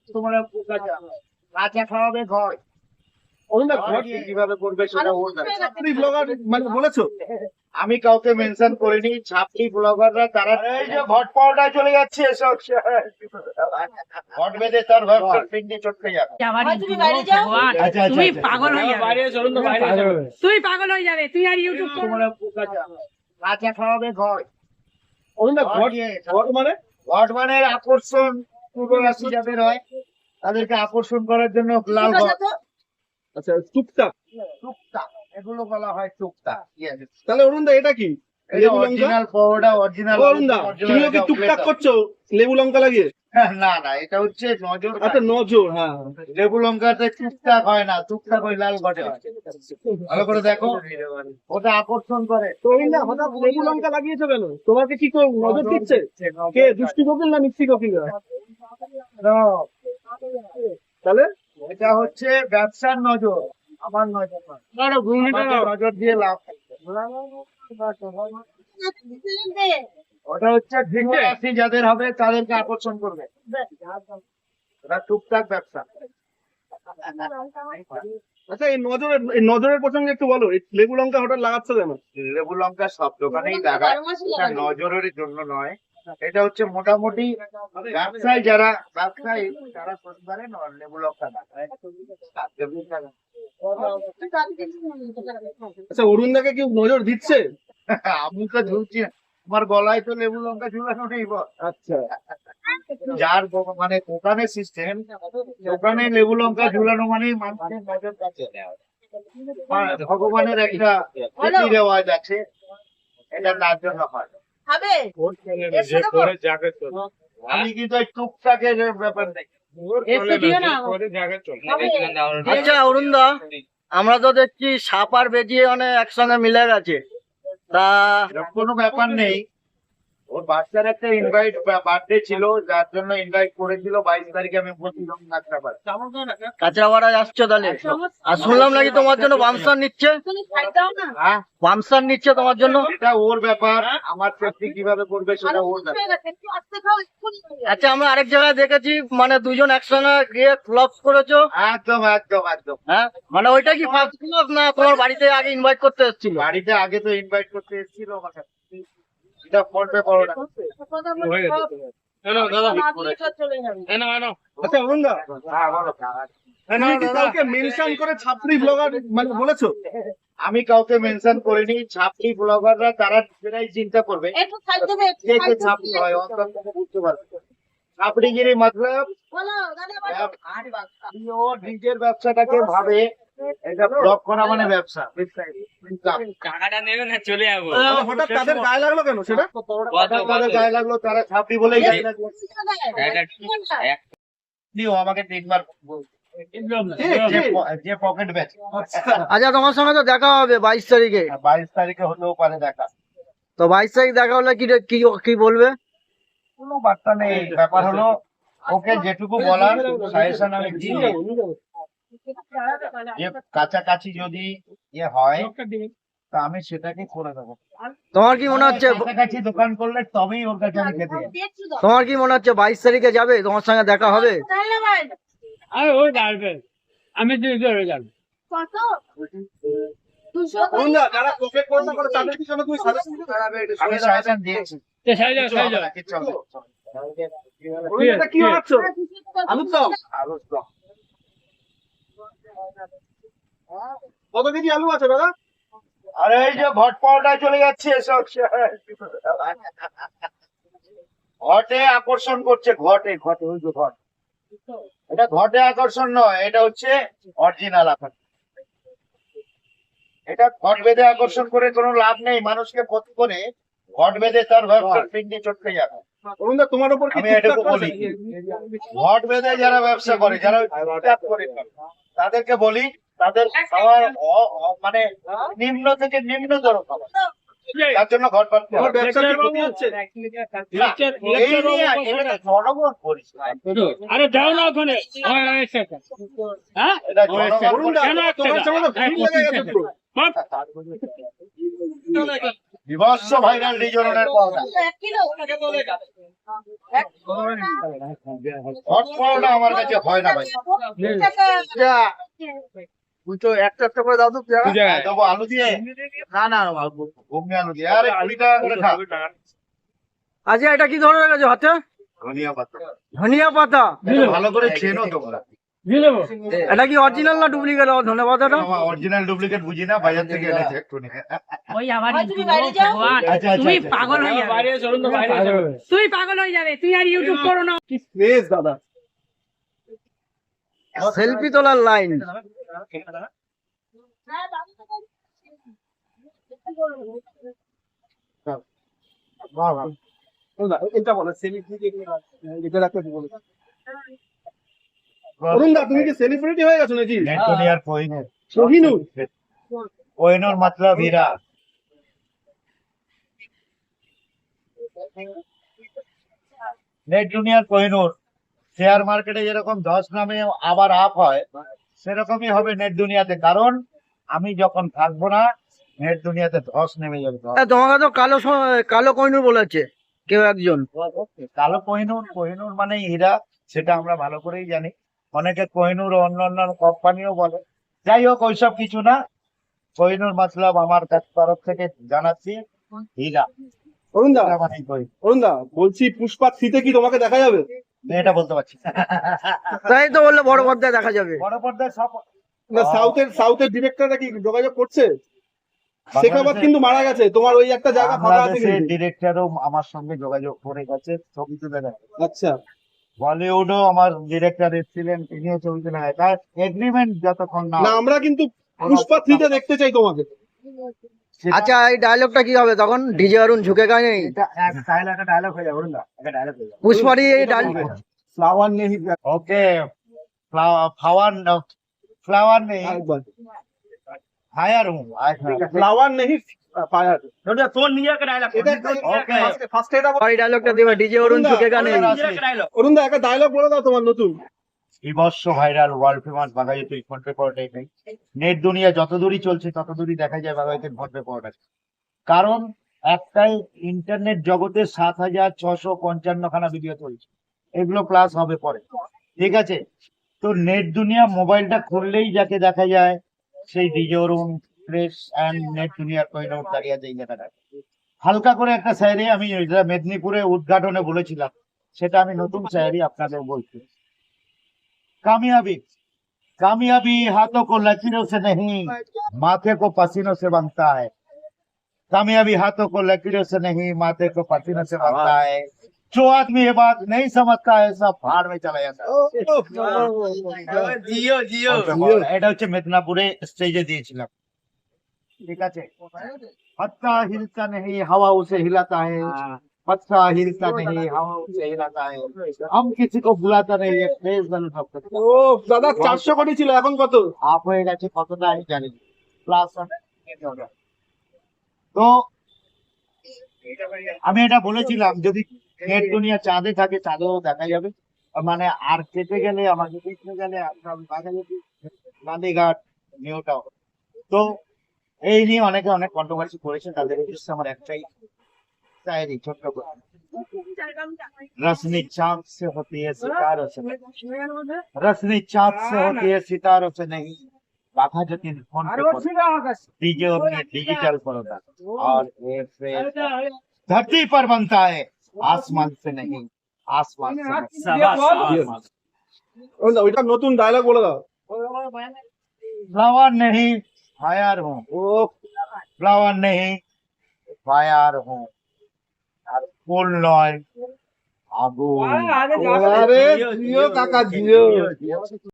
তোমরা কাঁচা খাওয়াবে ঘর কিভাবে করবে সেটা ওর ব্লগার মানে বলেছো। আমি কাউকে মেনশন করিনি, ছাপড়ি ব্লগাররা তারা এই যে ঘট পাওয়াটায় চলে যাচ্ছে সব ঘট বেঁধে তার ঘর পিন্ডি চটকে যাবে। তুই পাগল হয়ে যাবে, তুই পাগল হয়ে যাবে, তুই আর ইউটিউব তোমরা কাঁচা খাওয়াবে ঘর ঘট মানে আকর্ষণ পূর্ব রাশি যাদের হয় তাদেরকে আকর্ষণ করার জন্য লাল ঘট। আচ্ছা, টুকটাক টুকটাক এগুলো বলা হয় টুকটাক। তাহলে অরুণ দা এটা কি? লেবু লঙ্কা? Original powder original. অরুণ দা তুমি কি টুকটাক করছো লেবু লঙ্কা লাগিয়ে? না না, এটা হচ্ছে নজর। আচ্ছা নজর, হ্যাঁ। লেবু লঙ্কাতে টুকটাক হয় না, টুকটাক ওই লাল ঘটে হয়। ভালো করে দেখো, ওটা আকর্ষণ করে। তো অরুণ দা হঠাৎ লেবু লঙ্কা লাগিয়েছো কেন? তোমাকে কি কেউ নজর দিচ্ছে? কে দুষ্টি কোকিল না মিষ্টি কোকিল? তাহলে এটা হচ্ছে ব্যবসার নজর, আমার নজর নয়। নজর দিয়ে লাভ ওটা হচ্ছে রাশি যাদের হবে তাদেরকে আকর্ষণ করবে। ওটা টুকটাক ব্যবসা। আচ্ছা, এই নজরের প্রসঙ্গে একটু বলো, এই লেবু লঙ্কা হঠাৎ লাগাচ্ছ কেন? লেবু লঙ্কা সব দোকানেই লাগায়, এটা নজরের জন্য নয়। এটা হচ্ছে মোটামুটি ব্যবসায়ী যারা প্রতিবারে লেবু লঙ্কা লাগায়। আচ্ছা, অরুণ দাকে কেউ নজর দিচ্ছে? আমি তো ঝুলছি না, আমার গলায় তো লেবু লঙ্কা ঝুলানো নেই। আচ্ছা, যার মানে দোকানের সিস্টেম, দোকানে লেবু লঙ্কা ঝুলানো মানে মানুষের নজর কাছে ভগবানের একটা রীতি রেওয়াজ আছে, এটা তার জন্য হয়। আমি কিন্তু টুকটাকের ব্যাপার নেই। আচ্ছা অরুণ দা, আমরা তো দেখছি সাপ আর বেজি অনেক একসঙ্গে মিলে গেছে, তা কোনো ব্যাপার নেই। ওর বাচ্চার একটা ইনভাইট বার্থডে ছিল, যার জন্য ইনভাইট করেছিল। 22 তারিখে আমি বলছিলাম কাঁচরাপাড়া আসছো তাহলে? আর শুনলাম নাকি তোমার জন্য বামসার নিচ্ছে, বামসার নিচ্ছে তোমার জন্য। এটা ওর ব্যাপার, আমার সেফটি কিভাবে করবে সেটা ওর ব্যাপার। আচ্ছা, আমরা আরেক জায়গায় দেখেছি মানে দুজন একসঙ্গে গিয়ে ফ্লপ করেছো। একদম একদম একদম। হ্যাঁ, মানে ওইটা কি ফার্স্ট ফ্লপ না তোমার বাড়িতে আগে ইনভাইট করতে এসেছিল? বাড়িতে আগে তো ইনভাইট করতে এসেছিল আমাকে। এটা ফোন পে করো না। আচ্ছা অরুণ দা, তুমি কি কাউকে মেনশন করে ছাপড়ি ব্লগার মানে বলেছো? আমি কাউকে মেনশন করিনি, ছাপড়ি ব্লগাররা তারা নিজেরাই চিন্তা করবে কে কে ছাপড়ি হয়, অন্তত বুঝতে পারবে। ছাপড়িগিরি মতলব ও নিজের ব্যবসাটাকে ভাবে এটা ব্লক করা মানে ব্যবসা। টাকাটা নেবে না, চলে যাবো। হঠাৎ তাদের গায়ে লাগলো কেন সেটা? তাদের গায়ে লাগলো, তারা ছাপড়ি বলেই গায়ে লাগলো। ও আমাকে 3 বার যে পকেট ব্যাচ। আচ্ছা, তোমার সঙ্গে তো দেখা হবে 22 তারিখে। 22 তারিখে হতেও পারে দেখা। তো 22 তারিখ দেখা হলে কি বলবে? কোনো বার্তা নেই, ব্যাপার হলো ওকে যেটুকু বলার সাজেশন আমি দিই, যে কাছাকাছি যদি ইয়ে হয় তা আমি সেটাকে করে দেবো। তোমার কি মনে হচ্ছে কাছাকাছি দোকান করলে তবেই ওর কাছে আমি খেতে যাই। তোমার কি মনে হচ্ছে 22 তারিখে যাবে, তোমার সঙ্গে দেখা হবে? আমি যাবো। অরুণ দা, যারা পকেট পয়সা করে তাদের কি তুমি সাজেশন দিতে? আমি সাজেশন দিয়েছি। কিচ্ছু হবে না। অরুণ দা, কি বানাচ্ছ? আলুর দম? আলুর দম। কত কেজি আলু আছে দাদা? আরে এই যে ঘট পাওয়াটায় চলে যাচ্ছে সব ঘটে আকর্ষণ করছে, ঘটে ঘটে ওই যে ঘট, এটা ঘটে আকর্ষণ নয়, এটা হচ্ছে অরিজিনাল আকর্ষণ। এটা ঘট বেঁধে আকর্ষণ করে কোনো লাভ নেই, মানুষকে ক্ষতি করে ঘট বেঁধে তার ঘর পিন্ডি চটকে যাবে। অরুণ দা, তোমার উপর কি আমি এটুকু বলি, ঘট বেঁধে যারা ব্যবসা করে, যারা করে তাদেরকে বলি তাদের খাওয়ার মানে নিম্ন থেকে নিম্নতর খাবার, তার জন্য ঘট বাঁধতে হবে। ব্যবসা ক্ষতি হচ্ছে? এই নিয়ে এটা জনগণ পরিষেবা। আরে যাও না ওখানে। এটা জনগণ অরুণ দা, তোমার সঙ্গে তো ভিড় লেগে গেছে পুরো। বিভৎস ভাইরাল রিজনের কথা। হট পরোটা আমার কাছে হয় না ভাই। তুই তো একটা একটা করে দাও তো পেয়ারা। হ্যাঁ, দেবো আলু দিয়ে? না না ঘুগনি আলু দিয়ে। আরে 20 টাকা করে খা। আচ্ছা এটা কি ধরে রেখেছো হাতে? ধনিয়া পাতা। ধনিয়া পাতা। এটা ভালো করে চেনো তোমরা। দিয়ে দেবো এটা কি অরিজিনাল না ডুপ্লিকেট ধনে পাতাটা? অরিজিনাল ডুপ্লিকেট বুঝি না, বাজার থেকে এনেছে একটু নিয়ে। ওই আবার ইউটিউব, ভগবান, আচ্ছা, আচ্ছা, তুমি আচ্ছা। পাগল হয়ে যাবে, বাইরে চলুন তো বাইরে চলুন। তুই পাগল হয়ে যাবে, তুই আর ইউটিউব করো না। কি স্পেস দাদা। সেলফি তোলার লাইন। এটা বলো সেলিব্রিটি এটা রাখতে বলো। অরুণ দা তুমি কি সেলিব্রিটি হয়ে গেছো নাকি? নেট দুনিয়ার কোহিনূর। কোহিনূর? কোহিনূর मतलब हीरा। নেট দুনিয়ার কোহিনূর। শেয়ার মার্কেটে যেরকম 10 নামে আবার আপ হয়, সেরকমই হবে নেট দুনিয়াতে। কারণ আমি যখন থাকবো না, নেট দুনিয়াতে 10 নেমে যাবে। তোমাকে তো কালো কইনুর বলেছে কেউ একজন। কালো কোহিনূর, কোহিনূর মানে হীরা, সেটা আমরা ভালো করেই জানি। অনেকে কোহিনূর অন্য অন্য কোম্পানিও বলে। যাই হোক, ওইসব কিছু না। কোহিনূর মতলব আমার তরফ থেকে জানাচ্ছি হীরা। অরুণ দা, হীরা মানেই কোহিনূর। অরুণ দা বলছি পুষ্পা 3 তে কি তোমাকে দেখা যাবে? এটা বলতে পারছি না। তাই তো বললে বড় পর্দায় দেখা যাবে। বড় পর্দায় সব না সাউথের ডিরেক্টররা কি যোগাযোগ করছে? শেখাবাদ কিন্তু মারা গেছে, তোমার ওই একটা জায়গা ফাঁকা আছে বাংলাদেশের কিন্তু। ডিরেক্টরও আমার সঙ্গে যোগাযোগ করে গেছে, ছবি তুলে দেয়। আচ্ছা, বলিউডও আমার ডিরেক্টর এসেছিলেন, তিনিও ছবি তুলে দেয়। তার এগ্রিমেন্ট যতক্ষণ না না আমরা কিন্তু পুষ্পা 3 তে দেখতে চাই তোমাকে। সেটা- আচ্ছা এই ডায়লগটা কি হবে তখন? ডিজে অরুণ ঝুঁকে গায়ে নেই এটা একটা ডায়লগ হয়ে যাবে, বলুন না, একটা ডায়লগ হয়ে যাবে। পুষ্পারি এই ডায়লগ। ফ্লাওয়ার নেই ওকে, फ्लावर नहीं, फायर हूँ। ফ্লাওয়ার নেই ফায়ার। তোর নিজের একটা ডায়লগ এটা ওকে। ফার্স্ট এটা এই ডায়লগটা দিবে ডিজে অরুণ ঝুঁকে গায়ে নেই। ডায়লগ অরুণ দা একটা ডায়লগ বলে দাও তোমার নতুন। বিভৎস viral world famous Baghajatin PhonePe পাওয়াটাই নেই। নেট দুনিয়া যত দূরই চলছে তত দূরই দেখা যায় বাঘাযতীন ফোন পে পাওয়াটা। কারণ একটাই ইন্টারনেট জগতে 7,655 খানা ভিডিও চলছে, এগুলো প্লাস হবে পরে, ঠিক আছে? তো নেট দুনিয়া মোবাইলটা খুললেই যাকে দেখা যায় সেই DJ Arun fresh and net দুনিয়ার কোহিনূর দাঁড়িয়ে আছে এই জায়গাটা। হালকা করে একটা শায়রি আমি যেটা মেদিনীপুরে উদ্ঘাটনে বলেছিলাম, সেটা আমি নতুন শায়রি আপনাদের বলছি। कामयाबी कामयाबी हाथों को लकीरों से नहीं, माथे को पसीनों से बनता है। कामयाबी हाथों को लकीरों से नहीं, माथे को पसीनों से बनता है। जो आदमी ये बात नहीं समझता है, सब भाड़ में चला जाता है। জিও জিও এটা হচ্ছে মেদিনীপুরে স্টেজে দিয়েছিলাম, ঠিক আছে? पत्ता हिलता नहीं, हवा उसे हिलाता है। पत्ता हिलता नहीं, हवा उसे हिलाता है। हम किसी को बुलाता नहीं, ये फेस बन सब कुछ। ও দাদা 400 কোটি ছিল, এখন কত? আপ হয়ে গেছে কতটা আমি জানি না। প্লাস তো আমি এটা বলেছিলাম, যদি নেট দুনিয়া চাঁদে থাকে চাঁদেও দেখা যাবে। মানে আর কেটে গেলে, আমাকে কেটে গেলে আপনার বাঘাযতীন, গান্ধীঘাট, নিউ টাউন। তো এই নিয়ে অনেকে অনেক কন্ট্রোভার্সি করেছে, তাদের উদ্দেশ্যে আমার একটাই शायरी ছোট্ট করে। रश्मि चांद से होती है सितारों से नहीं, रश्मि चांद से होती है सितारों से नहीं। बाघाযতীন फोन पे डीजे और डिजिटल पड़ोता, और ये फिर धरती पर बनता है, आसमान से नहीं, आसमान से नहीं। অরুণ দা ওইটা নতুন ডায়লগ বলে দাও। फ्लावर नहीं फायर हूँ, ও फ्लावर नहीं फायर हूँ, আর ফুল নয় আগুন। আরে জিও কাকা জিও।